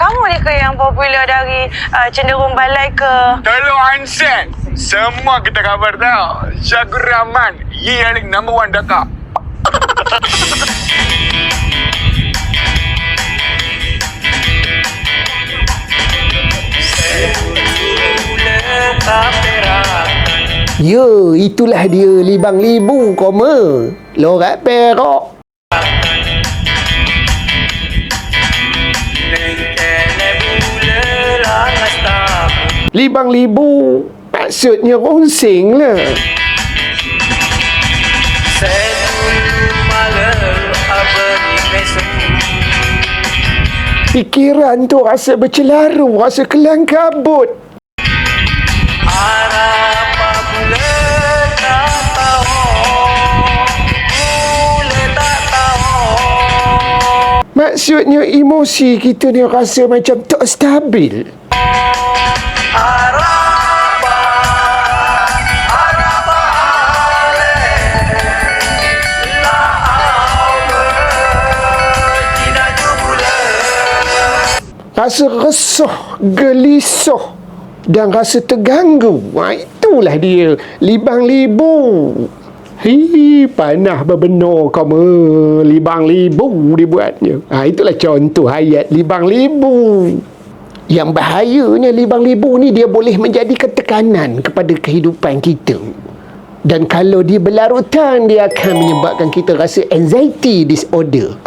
kamu ni ke yang popular dari cenderung balai ke? Tolong Hansen. Semua kita khabar tau. Syakur Rahman. Ye yang number one Dhaka. Ya, itulah dia Libang Libu koma. Lorak Perak. Libang Libu maksudnya ronsing lah. Fikiran tu rasa bercelaru, rasa kelang kabut. Maksudnya emosi kita ni rasa macam tak stabil. Rasa resah, gelisah dan rasa terganggu. Itulah dia Libang Libu. Panah berbenar kamu. Libang Libu dibuatnya. Itulah contoh ayat Libang Libu. Yang bahayanya Libang Libu ni dia boleh menjadikan tekanan kepada kehidupan kita. Dan kalau dia berlarutan, dia akan menyebabkan kita rasa anxiety disorder.